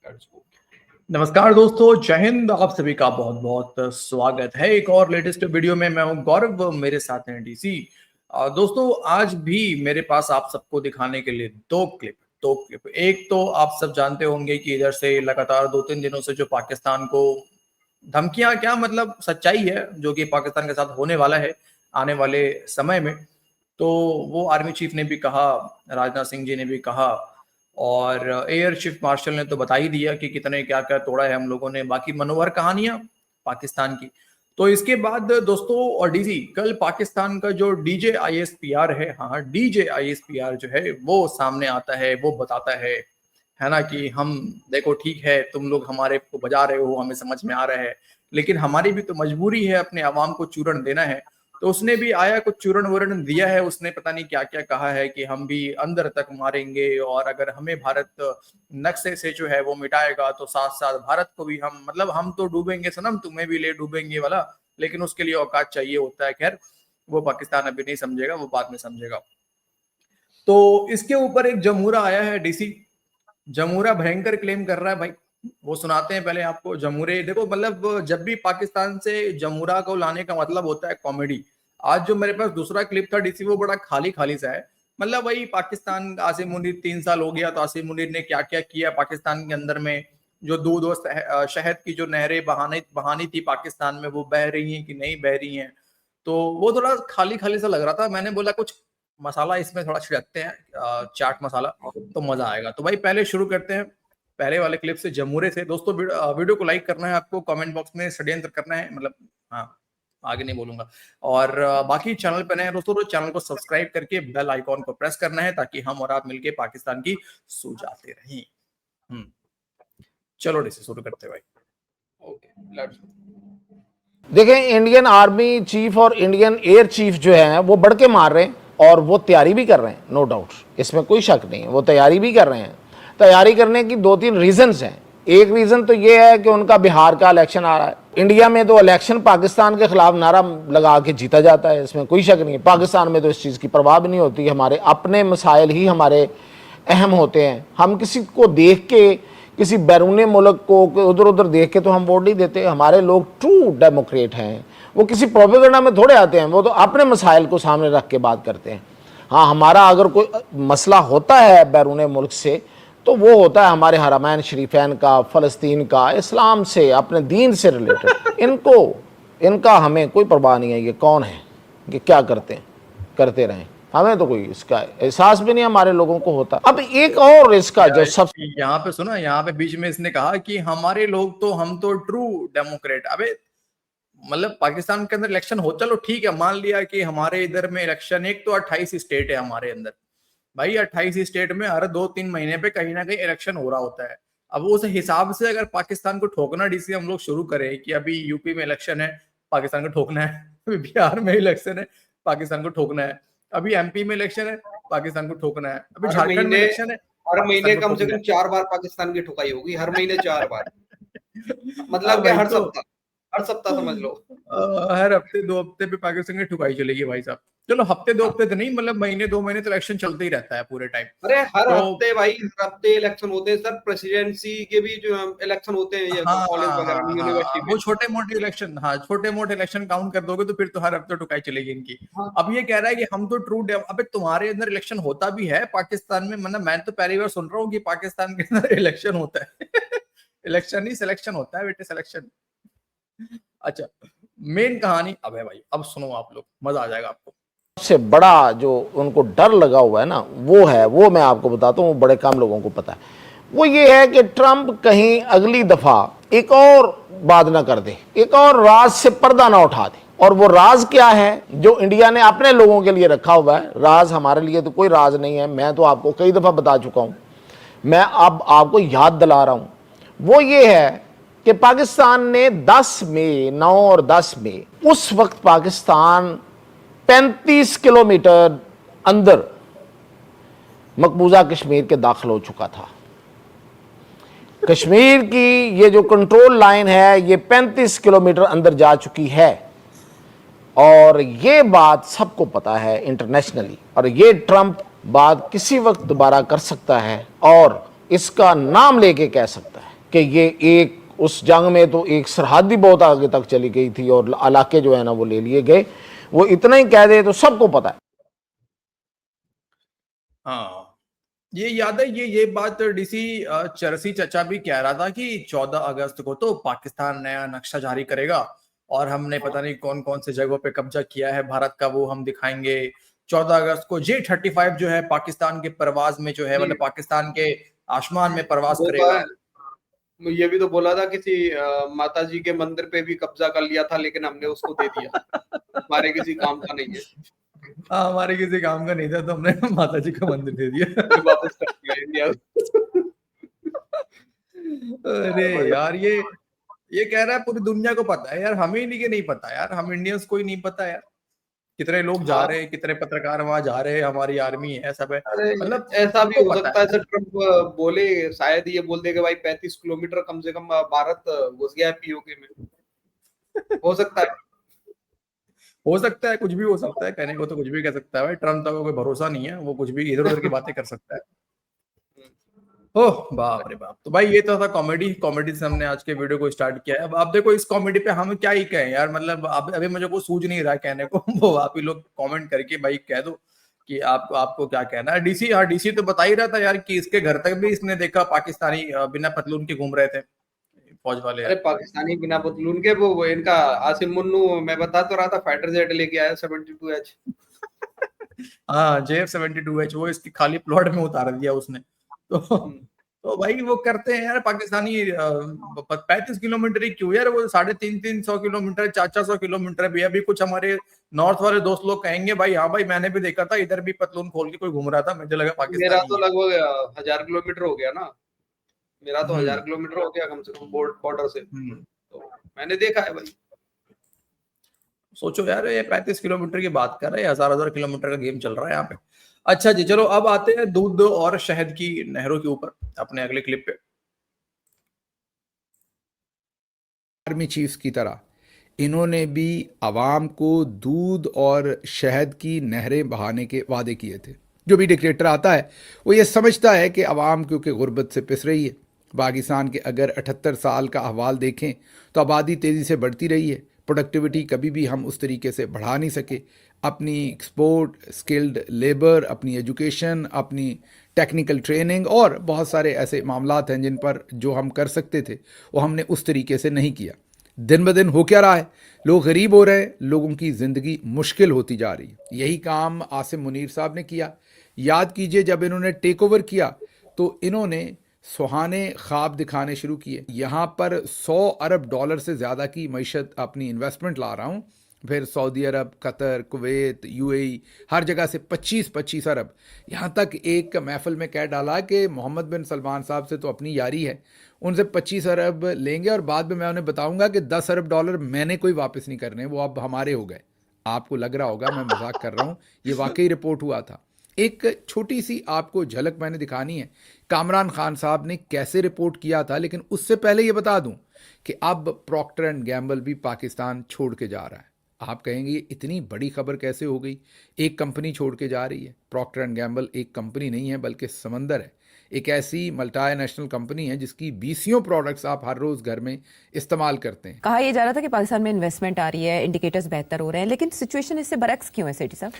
नमस्कार दोस्तों, जय हिंद। आप सभी का बहुत बहुत स्वागत है एक और लेटेस्ट वीडियो में। मैं हूं गौरव, मेरे साथ हैं डीसी। दोस्तों, आज भी मेरे पास आप सबको दिखाने के लिए दो क्लिप। एक तो आप सब जानते होंगे कि इधर से लगातार 2-3 दिनों से जो पाकिस्तान को धमकियां, क्या मतलब सच्चाई है जो कि पाकिस्तान के साथ होने वाला है आने वाले समय में। तो वो आर्मी चीफ ने भी कहा, राजनाथ सिंह जी ने भी कहा, और एयर चीफ मार्शल ने तो बता ही दिया कि कितने क्या क्या तोड़ा है हम लोगों ने। बाकी मनोहर कहानियां पाकिस्तान की। तो इसके बाद दोस्तों और डीजी, कल पाकिस्तान का जो डीजे आईएसपीआर है, हाँ डीजे आईएसपीआर जो है वो सामने आता है, वो बताता है ना, कि हम देखो ठीक है, तुम लोग हमारे को बजा रहे हो, हमें समझ में आ रहा है, लेकिन हमारी भी तो मजबूरी है, अपने आवाम को चूरण देना है। तो उसने भी आया, कुछ चूरण वूरण दिया है उसने, पता नहीं क्या क्या कहा है कि हम भी अंदर तक मारेंगे, और अगर हमें भारत नक्शे से जो है वो मिटाएगा तो साथ साथ भारत को भी हम, मतलब हम तो डूबेंगे सनम, तुम्हें भी ले डूबेंगे वाला, लेकिन उसके लिए औकात चाहिए होता है। खैर, वो पाकिस्तान अभी नहीं समझेगा, वो बाद में समझेगा। तो इसके ऊपर एक जमूरा आया है डीसी। जमूरा भयंकर क्लेम कर रहा है भाई। वो सुनाते हैं पहले आपको। जमूरे देखो, मतलब जब भी पाकिस्तान से जमूरा को लाने का मतलब होता है कॉमेडी। आज जो मेरे पास दूसरा क्लिप था डीसी, वो बड़ा खाली खाली सा है। मतलब वही पाकिस्तान, आसिम मुनीर 3 साल हो गया, तो आसिम मुनीर ने क्या क्या किया पाकिस्तान के अंदर में। जो दूध और शहद की जो नहरें बहानी थी पाकिस्तान में, वो बह रही हैं कि नहीं बह रही हैं। तो वो थोड़ा खाली खाली सा लग रहा था। मैंने बोला कुछ मसाला इसमें थोड़ा छिड़कते हैं, चाट मसाला, तो मजा आएगा। तो भाई पहले शुरू करते हैं पहले वाले क्लिप से, जमूरे से। दोस्तों, वीडियो को लाइक करना है आपको, कमेंट बॉक्स में षड्यंत्र करना है, मतलब हाँ, आगे नहीं बोलूंगा। और बाकी चैनल पे नए हैं दोस्तों, तो चैनल को सब्सक्राइब करके बेल आइकॉन को प्रेस करना है, ताकि हम और आप मिलके पाकिस्तान की सुलझाते रहें। चलो डिस्कस शुरू करते हैं भाई। Okay, let's. देखें, इंडियन आर्मी चीफ और इंडियन एयर चीफ जो है वो बढ़ के मार रहे हैं, और वो तैयारी भी कर रहे हैं, नो डाउट, इसमें कोई शक नहीं है, वो तैयारी भी कर रहे हैं। तैयारी करने की 2-3 रीजंस हैं। एक रीज़न तो ये है कि उनका बिहार का इलेक्शन आ रहा है। इंडिया में तो इलेक्शन पाकिस्तान के खिलाफ नारा लगा के जीता जाता है, इसमें कोई शक नहीं है। पाकिस्तान में तो इस चीज़ की परवाह भी नहीं होती। हमारे अपने मसाइल ही हमारे अहम होते हैं। हम किसी को देख के, किसी बैरूनी मुल्क को उधर उधर देख के तो हम वोट नहीं देते। हमारे लोग ट्रू डेमोक्रेट हैं, वो किसी प्रोपेगेंडा में थोड़े आते हैं, वो तो अपने मसाइल को सामने रख के बात करते हैं। हाँ, हमारा अगर कोई मसला होता है बैरूनी मुल्क से, तो वो होता है हमारे हरमैन शरीफैन का, फ़लस्तीन का, इस्लाम से, अपने दीन से रिलेटेड। इनका हमें कोई परवाह नहीं है, ये कौन है, ये क्या करते हैं, करते रहें, हमें तो कोई इसका एहसास भी नहीं हमारे लोगों को होता। अब एक और इसका जो सब यहाँ पे सुना, यहाँ पे बीच में इसने कहा कि हमारे लोग तो, हम तो ट्रू डेमोक्रेट। अबे मतलब पाकिस्तान के अंदर इलेक्शन हो, चलो ठीक है, मान लिया कि हमारे इधर में इलेक्शन, एक तो 28 स्टेट है हमारे अंदर भाई। 28 स्टेट में हर 2-3 महीने पे कहीं ना कहीं इलेक्शन हो रहा होता है। अब उस हिसाब से अगर पाकिस्तान को ठोकना डीसी हम लोग शुरू करें कि अभी यूपी में इलेक्शन है, पाकिस्तान को ठोकना है, अभी बिहार में इलेक्शन है, पाकिस्तान को ठोकना है, अभी एमपी में इलेक्शन है, पाकिस्तान को ठोकना है, अभी झारखंड में इलेक्शन है, हर महीने कम से कम 4 बार पाकिस्तान की ठुकाई होगी, हर महीने 4 बार। मतलब क्या, हर सप्ताह समझ लो। हर हफ्ते 2 हफ्ते पे पाकिस्तान की ठुकाई चलेगी भाई साहब। चलो हफ्ते 2 हफ्ते तो नहीं, मतलब महीने 2 महीने तो इलेक्शन चलते ही रहता है पूरे टाइम। अरे हर तो हफ्ते भाई, हर हफ्ते इलेक्शन होते हैं सर। प्रेसिडेंसी के भी जो इलेक्शन होते हैं, ये कॉलेज वगैरह में, यूनिवर्सिटी में, वो छोटे मोटे इलेक्शन, हाँ छोटे मोटे इलेक्शन काउंट कर दोगे तो फिर तो हर हफ्ते ठुकाई चलेगी इनकी। अब ये कह रहा है कि हम तो ट्रू, अबे तुम्हारे अंदर इलेक्शन होता भी है पाकिस्तान में, मतलब मैं तो पहली बार सुन रहा हूँ कि पाकिस्तान के अंदर इलेक्शन होता है। इलेक्शन नहीं, सिलेक्शन होता है बेटे, सिलेक्शन। अच्छा, मेन कहानी अब है भाई, अब सुनो आप लोग, मजा आ जाएगा आपको। सबसे बड़ा जो उनको डर लगा हुआ है ना, वो मैं आपको बताता हूँ, बड़े कम लोगों को पता है। वो ये है कि ट्रंप कहीं अगली दफा एक और बात ना कर दे, एक और राज से पर्दा ना उठा दे। और वो राज क्या है जो इंडिया ने अपने लोगों के लिए रखा हुआ है? राज हमारे लिए तो कोई राज नहीं है, मैं तो आपको कई दफा बता चुका हूं, मैं अब आपको याद दिला रहा हूं। वो ये है कि पाकिस्तान ने 9 और 10 मई, उस वक्त पाकिस्तान 35 किलोमीटर अंदर मकबूजा कश्मीर के दाखिल हो चुका था। कश्मीर की ये जो कंट्रोल लाइन है, ये 35 किलोमीटर अंदर जा चुकी है, और ये बात सबको पता है इंटरनेशनली। और ये ट्रंप बात किसी वक्त दोबारा कर सकता है, और इसका नाम लेके कह सकता है कि ये एक उस जंग में तो एक सरहद भी बहुत आगे तक चली गई थी और इलाके जो है ना वो ले लिए गए। वो इतना ही कह दे तो सबको पता है। हाँ, ये याद है, ये बात डीसी चरसी चचा भी कह रहा था कि 14 अगस्त को तो पाकिस्तान नया नक्शा जारी करेगा और हमने पता नहीं कौन कौन से जगहों पे कब्जा किया है भारत का, वो हम दिखाएंगे। 14 अगस्त को J-35 जो है पाकिस्तान के परवाज में जो है, नहीं, मतलब पाकिस्तान के आसमान में परवाज वो तो करेगा। है। ये भी तो बोला था किसी माता जी के मंदिर पे भी कब्जा कर लिया था, लेकिन हमने उसको दे दिया, हमारे किसी काम का नहीं है, हाँ, हमारे किसी काम का नहीं था तो हमने माता जी का मंदिर दे दिया। फिर वापस कर दिया इंडिया। अरे यार, ये कह रहा है पूरी दुनिया को पता है यार, हमें ही नहीं के नहीं पता यार, हम इंडियंस को ही नहीं पता यार। कितने लोग जा हाँ, रहे हैं, कितने पत्रकार वहां जा रहे हैं, हमारी आर्मी है, सब है, अरे मतलब ऐसा भी सबको हो पता सकता है। है सर, ट्रम्प बोले, शायद ये बोल दे कि भाई 35 किलोमीटर कम से कम भारत घुस गया है पीओके में, हो सकता है। हो सकता है, कुछ भी हो सकता है, कहने को तो कुछ भी कह सकता है भाई, ट्रम्प का कोई भरोसा नहीं है, वो कुछ भी इधर उधर की बातें कर सकता है। ओह बाप रे बाप। तो भाई ये तो था कॉमेडी, कॉमेडी से हमने आज के वीडियो को स्टार्ट किया है। अब आप देखो इस कॉमेडी पे हम क्या ही कहें यार, मतलब अब अभी मुझे कुछ सूझ नहीं रहा है कहने को। वो आप ही लोग कमेंट करके भाई कह दो कि आपको क्या कहना है। डीसी, हाँ डीसी तो बता ही रहा था यार कि इसके घर तक भी इसने देखा पाकिस्तानी बिना पतलून के घूम रहे थे, फौज वाले अरे यार। पाकिस्तानी बिना पतलून के, वो इनका आसिम मुन्नू, मैं बता तो रहा था, फाइटर जेट लेके आया 72H। हाँ JF-72H वो इसकी खाली प्लॉट में उतार दिया उसने। तो भाई वो करते हैं यार पाकिस्तानी। 35 किलोमीटर ही क्यों यार, वो 350-300 किलोमीटर, 400-400 किलोमीटर भी। अभी कुछ हमारे नॉर्थ वाले दोस्त लोग कहेंगे भाई हाँ भाई मैंने भी देखा था, इधर भी पतलून खोल के कोई घूम रहा था, मुझे लगा मेरा पाकिस्तानी तो है। लगभग 1000 किलोमीटर हो गया ना, मेरा तो 1000 हम्म किलोमीटर हो गया कम से कम बॉर्डर से, हम्म। तो मैंने देखा है भाई। सोचो यार, ये 35 किलोमीटर की बात कर रहे हैं, 1000-1000 किलोमीटर का गेम चल रहा है यहाँ पे। अच्छा जी, चलो अब आते हैं दूध और शहद की नहरों के ऊपर अपने अगले क्लिप पे। आर्मी चीफ्स की तरह इन्होंने भी आवाम को दूध और शहद की नहरें बहाने के वादे किए थे। जो भी डिक्टेटर आता है वो ये समझता है कि आवाम क्योंकि गुर्बत से पिस रही है। पाकिस्तान के अगर 78 साल का अहवाल देखें तो आबादी तेज़ी से बढ़ती रही है, प्रोडक्टिविटी कभी भी हम उस तरीके से बढ़ा नहीं सके। अपनी एक्सपोर्ट, स्किल्ड लेबर, अपनी एजुकेशन, अपनी टेक्निकल ट्रेनिंग और बहुत सारे ऐसे मामलात हैं जिन पर जो हम कर सकते थे वो हमने उस तरीके से नहीं किया। दिन ब दिन हो क्या रहा है, लोग गरीब हो रहे हैं, लोगों की ज़िंदगी मुश्किल होती जा रही है। यही काम आसिम मुनीर साहब ने किया। याद कीजिए जब इन्होंने टेक ओवर किया तो इन्होंने सुहाने ख्वाब दिखाने शुरू किए। यहाँ पर 100 अरब डॉलर से ज़्यादा की मईशत अपनी इन्वेस्टमेंट ला रहा हूँ, फिर सऊदी अरब, कतर, कुवैत, यूएई, हर जगह से 25-25 अरब। यहाँ तक एक महफिल में कह डाला कि मोहम्मद बिन सलमान साहब से तो अपनी यारी है, उनसे 25 अरब लेंगे और बाद में मैं उन्हें बताऊंगा कि 10 अरब डॉलर मैंने कोई वापस नहीं करने, वो अब हमारे हो गए। आपको लग रहा होगा मैं मजाक कर रहा हूँ, ये वाकई रिपोर्ट हुआ था। एक छोटी सी आपको झलक मैंने दिखानी है कामरान खान साहब ने कैसे रिपोर्ट किया था, लेकिन उससे पहले ये बता दूं कि अब प्रॉक्टर एंड गैम्बल भी पाकिस्तान छोड़ के जा रहा है। आप कहेंगे ये इतनी बड़ी खबर कैसे हो गई, एक कंपनी छोड़ के जा रही है। प्रॉक्टर एंड गैम्बल एक कंपनी नहीं है बल्कि समंदर है, एक ऐसी मल्टीनेशनल कंपनी है जिसकी 20 प्रोडक्ट्स आप हर रोज़ घर में इस्तेमाल करते हैं। कहा यह जा रहा था कि पाकिस्तान में इन्वेस्टमेंट आ रही है, इंडिकेटर्स बेहतर हो रहे हैं, लेकिन सिचुएशन इससे बरक्स क्यों है सेठी साहब?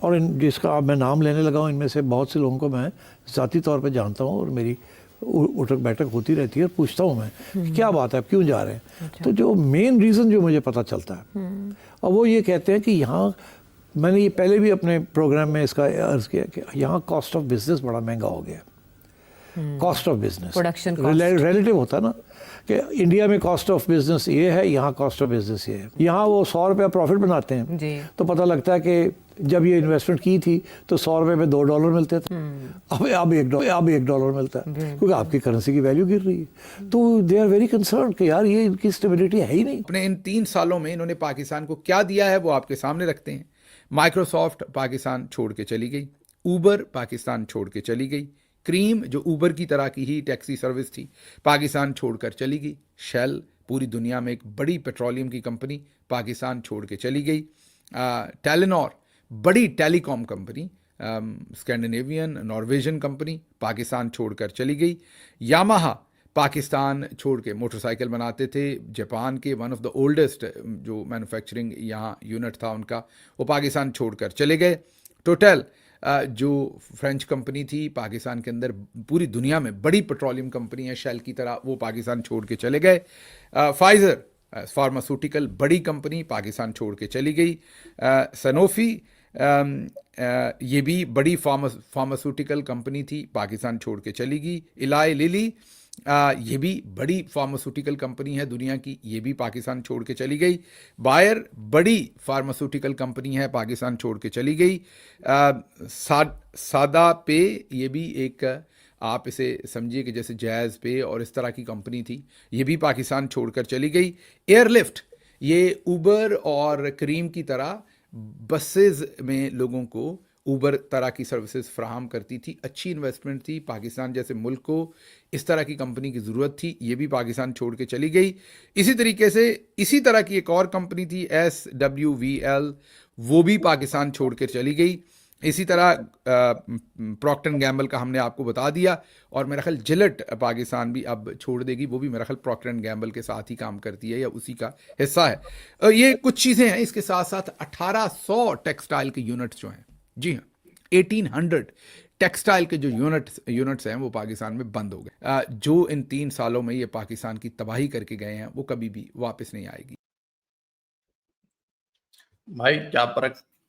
और जिसका अब मैं नाम लेने लगा हूँ, इनमें से बहुत से लोगों को मैं ज़ाती तौर पे जानता हूँ और मेरी उठक बैठक होती रहती है, पूछता हूँ मैं कि क्या बात है, क्यों जा रहे हैं। तो जो मेन रीज़न जो मुझे पता चलता है और वो ये कहते हैं कि यहाँ, मैंने ये पहले भी अपने प्रोग्राम में इसका अर्ज़ किया कि यहाँ कॉस्ट ऑफ बिजनेस बड़ा महंगा हो गया। Cost of business production relative होता है ना, कि इंडिया में कॉस्ट ऑफ बिजनेस ये है, यहाँ कॉस्ट ऑफ बिजनेस ये है। यहाँ वो 100 रुपया प्रॉफिट बनाते हैं जी। तो पता लगता है कि जब ये इन्वेस्टमेंट की थी तो 100 रुपये में $2 मिलते थे, अब $1 मिलता है, क्योंकि आपकी करेंसी की वैल्यू गिर रही है। तो दे आर वेरी कंसर्न कि यार ये इनकी स्टेबिलिटी है ही नहीं। अपने इन 3 सालों में इन्होंने पाकिस्तान को क्या दिया है वो आपके सामने रखते हैं। माइक्रोसॉफ्ट पाकिस्तान छोड़ के चली गई, ऊबर पाकिस्तान छोड़ के चली गई, क्रीम जो ऊबर की तरह की ही टैक्सी सर्विस थी पाकिस्तान छोड़कर चली गई, शेल पूरी दुनिया में एक बड़ी पेट्रोलियम की कंपनी पाकिस्तान छोड़ के चली गई, टेलीनॉर बड़ी telecom company, Scandinavian Norwegian company Pakistan छोड़कर चली गई, यामाहा पाकिस्तान छोड़ के मोटरसाइकिल बनाते थे। जापान के वन ऑफ द ओल्डेस्ट जो मैन्युफैक्चरिंग यहाँ यूनिट था उनका, वो पाकिस्तान छोड़कर चले गए। टोटल जो फ्रेंच कंपनी थी पाकिस्तान के अंदर, पूरी दुनिया में बड़ी पेट्रोलियम कंपनी है शेल की तरह, वो पाकिस्तान छोड़ के चले गए। फाइज़र फार्मास्यूटिकल बड़ी कंपनी पाकिस्तान छोड़ के चली गई। सनोफी ये भी बड़ी फार्मास्यूटिकल कंपनी थी, पाकिस्तान छोड़ के चली गई। इलाई लिली ये भी बड़ी फार्मास्यूटिकल कंपनी है दुनिया की, ये भी पाकिस्तान छोड़ के चली गई। बायर बड़ी फार्मास्यूटिकल कंपनी है, पाकिस्तान छोड़ के चली गई। सादा पे ये भी एक, आप इसे समझिए कि जैसे जैज़ पे और इस तरह की कंपनी थी, ये भी पाकिस्तान छोड़कर चली गई। एयरलिफ्ट ये उबर और करीम की तरह बसेस में लोगों को उबर तरह की सर्विसेज फ्राहम करती थी, अच्छी इन्वेस्टमेंट थी। पाकिस्तान जैसे मुल्क को इस तरह की कंपनी की ज़रूरत थी, ये भी पाकिस्तान छोड़ के चली गई। इसी तरीके से इसी तरह की एक और कंपनी थी SWVL, वो भी पाकिस्तान छोड़ कर चली गई। इसी तरह प्रॉक्टर एंड गैम्बल का हमने आपको बता दिया, और मेरा ख्याल जिलेट पाकिस्तान भी अब छोड़ देगी, वो भी मेरा ख्याल प्रॉक्टर एंड गैम्बल के साथ ही काम करती है या उसी का हिस्सा है। ये कुछ चीज़ें हैं। इसके साथ साथ 1800 टेक्सटाइल के यूनिट्स जो हैं, जी हाँ 1800 टेक्सटाइल के जो यूनिट्स हैं वो पाकिस्तान में बंद हो गए। जो इन 3 सालों में ये पाकिस्तान की तबाही करके गए हैं, वो कभी भी वापस नहीं आएगी। भाई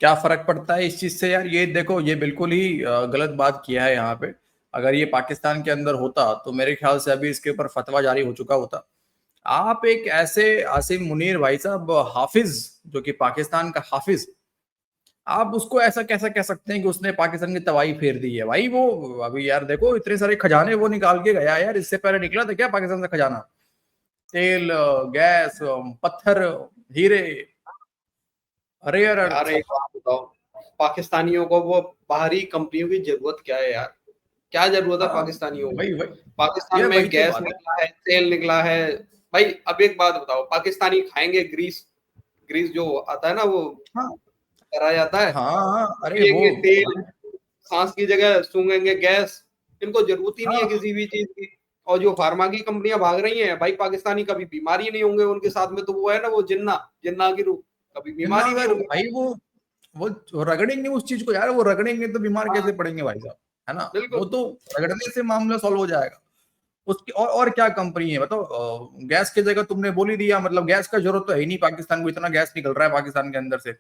क्या फर्क पड़ता है इस चीज से यार? ये देखो, ये बिल्कुल ही गलत बात किया है यहाँ पे। अगर ये पाकिस्तान के अंदर होता तो मेरे ख्याल से अभी इसके ऊपर फतवा जारी हो चुका होता। आप एक ऐसे आसिम मुनीर भाई साहब हाफिज, जो कि पाकिस्तान का हाफिज, आप उसको ऐसा कैसा कह सकते हैं कि उसने पाकिस्तान की तबाही फेर दी है? भाई वो अभी यार देखो इतने सारे खजाने वो निकाल के गया यार। इससे पहले निकला था क्या पाकिस्तान से खजाना? तेल, गैस, पत्थर, हीरे, रेयर अर्थ। यार एक बात बताओ, पाकिस्तानियों को वो बाहरी कंपनियों की जरूरत क्या है यार? क्या जरूरत है पाकिस्तानियों को? भाई पाकिस्तान में गैस निकला है, तेल निकला है। भाई अब एक बात बताओ, पाकिस्तानी खाएंगे ग्रीस जो आता है ना, वो करा जाता है, हाँ, अरे पिएंगे वो तेल, सांस की जगह सूंघेंगे गैस। इनको जरूरत ही नहीं है किसी भी चीज की। और जो फार्मा की कंपनियां भाग रही हैं, भाई पाकिस्तानी कभी बीमारी नहीं होंगे उनके साथ में, तो वो है ना वो जिन्ना की रूह, कभी बीमारी नहीं होगी भाई। वो रगड़ेंगे उस चीज को यार, वो रगड़ेंगे तो बीमार कैसे पड़ेंगे भाई साहब, है ना? वो तो रगड़ने से मामला सॉल्व हो जाएगा। उसकी और क्या कंपनी है बताओ? गैस की जगह तुमने बोल ही दिया, मतलब गैस का जरूरत तो है ही नहीं पाकिस्तान को, इतना गैस निकल रहा है पाकिस्तान के अंदर से।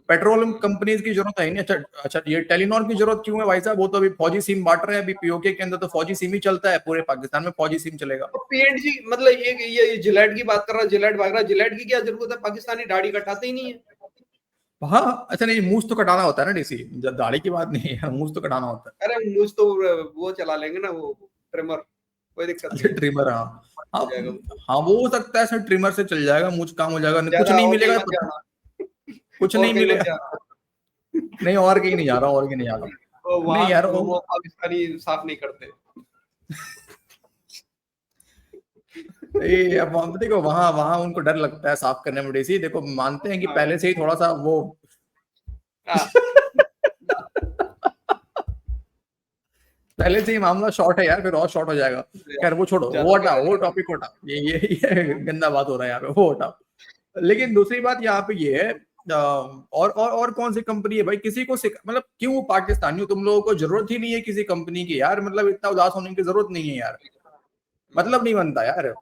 पेट्रोलियम कंपनीज की जरूरत है ही नहीं। अच्छा ये टेलीनॉर की जरूरत क्यों है भाई साहब? वो तो अभी फौजी सिम बांट रहे हैं। अभी पीओके के अंदर तो फौजी सिम ही चलता है, पूरे पाकिस्तान में फौजी सिम चलेगा। तो पीएनजी मतलब ये जिलेट की बात कर रहा है, जिलेट भाग रहा है। जिलेट की क्या जरूरत है? पाकिस्तानी दाढ़ी कटाते ही नहीं है। हाँ, अच्छा नहीं, मूछ तो कटाना होता है ना डीसी, जब दाढ़ी की बात नहीं है, मूछ तो कटाना होता है। अरे मूछ तो वो चला लेंगे ना, वो ट्रिमर, कोई दिक्कत नहीं। ट्रिमर, हाँ वो हो सकता है सर, ट्रिमर से चल जाएगा, मूछ काम हो जाएगा। कुछ नहीं मिलेगा, कुछ नहीं मिलेगा। नहीं, और कहीं नहीं जा रहा, और कहीं नहीं जा रहा। नहीं यार, वो पाकिस्तानी साफ नहीं करते। अब देखो वहां उनको डर लगता है साफ करने में डीसी। देखो मानते हैं कि पहले से ही थोड़ा सा वो पहले से ही मामला शॉर्ट है यार, फिर और शॉर्ट हो जाएगा। खैर वो छोड़ो, वो हटाओ, वो टॉपिक हटाओ, ये गंदा बात हो रहा है यहाँ पे, वो हटाओ। लेकिन दूसरी बात यहाँ पे ये है, और कौन सी कंपनी है भाई? किसी को मतलब क्यों पाकिस्तानियों, तुम लोगों को जरूरत ही नहीं है किसी कंपनी की यार। मतलब इतना उदास होने की जरूरत नहीं है यार, मतलब नहीं बनता यार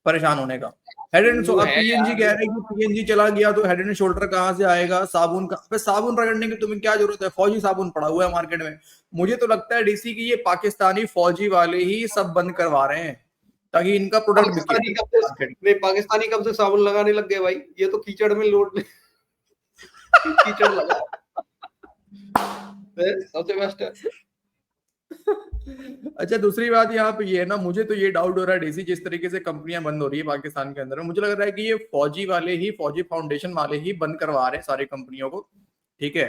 परेशान होने का। हेड एंड शोल्डर, पीएनजी कह रहे हैं कि पीएनजी चला गया तो हेड एंड शोल्डर कहाँ से आएगा? साबुन का, साबुन रगड़ने की तुम्हें क्या जरूरत है? फौजी साबुन पड़ा हुआ है मार्केट में। मुझे तो लगता है डीसी की ये पाकिस्तानी फौजी वाले ही सब बंद करवा रहे हैं ताकि इनका प्रोडक्ट बिके। पाकिस्तानी कब से साबुन लगाने लग गए भाई? ये तो कीचड़ में लोट कीचड़ लगा सबसे बेस्ट है। अच्छा दूसरी बात यहाँ पे ये है ना, मुझे तो ये डाउट हो रहा है डीसी, जिस तरीके से कंपनियां बंद हो रही है पाकिस्तान के अंदर, मुझे लग रहा है कि ये फौजी फाउंडेशन वाले ही बंद करवा रहे हैं सारी कंपनियों को। ठीक है,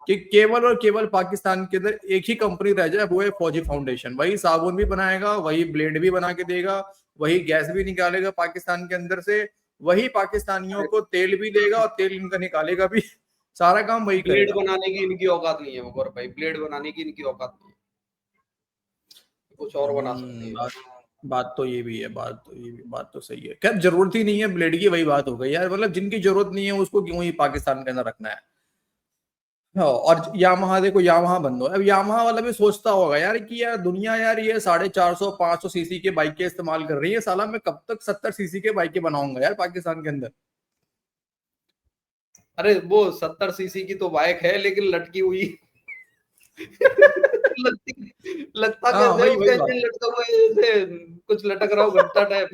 कि केवल और केवल पाकिस्तान के अंदर एक ही कंपनी रह जाए, वो है फौजी फाउंडेशन। वही साबुन भी बनाएगा, वही ब्लेड भी बना के देगा, वही गैस भी निकालेगा पाकिस्तान के अंदर से, वही पाकिस्तानियों को तेल भी देगा और तेल इनका निकालेगा भी। सारा काम वही करेगा। ब्लेड बनाने की इनकी औकात नहीं है गौरव भाई, ब्लेड बनाने की इनकी औकात नहीं है, कुछ और बना सकते हैं। बात तो ये भी है, बात तो सही है। खैर जरूरत ही नहीं है ब्लेड की, वही बात हो गई यार, मतलब जिनकी जरूरत नहीं है उसको क्यों ही पाकिस्तान के अंदर रखना है। हाँ, और यामाहा देखो, यामाहा बंद हो, अब यामाहा वाला भी सोचता होगा यार कि यार दुनिया यार ये 450 500 सीसी के बाइक के इस्तेमाल कर रही है, साला मैं कब तक 70 सीसी के बाइक बनाऊंगा यार पाकिस्तान के अंदर। अरे वो 70 सीसी की तो बाइक है लेकिन लटकी हुई लगता हाँ कैसे है वही उसका वही बात इंजन लटका हुआ है, जैसे कुछ लटक रहा हो घंटा टाइप।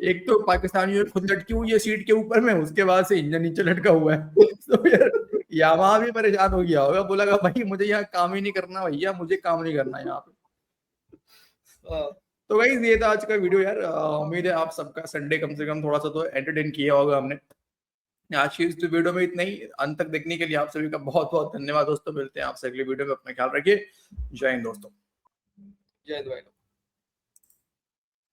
एक तो पाकिस्तानियों में खुद लटकी हुई है सीट के ऊपर में, उसके बाद से इंजन नीचे लटका हुआ है तो यार यामाहा भी परेशान हो गया होगा, बोला भाई मुझे यहाँ काम ही नहीं करना भैया, मुझे काम नहीं करना यहाँ पे। हाँ, तो गाइस ये था आज का वीडियो यार, उम्मीद है आप सबका संडे कम से कम थोड़ा सा तो एंटरटेन किया होगा हमने। आज की इस वीडियो में इतना ही, अंत तक देखने के लिए आप सभी का बहुत बहुत धन्यवाद दोस्तों। मिलते हैं आपसे अगली वीडियो में, अपना ख्याल रखिए। जय हिंद दोस्तों। जय हिंद भाई।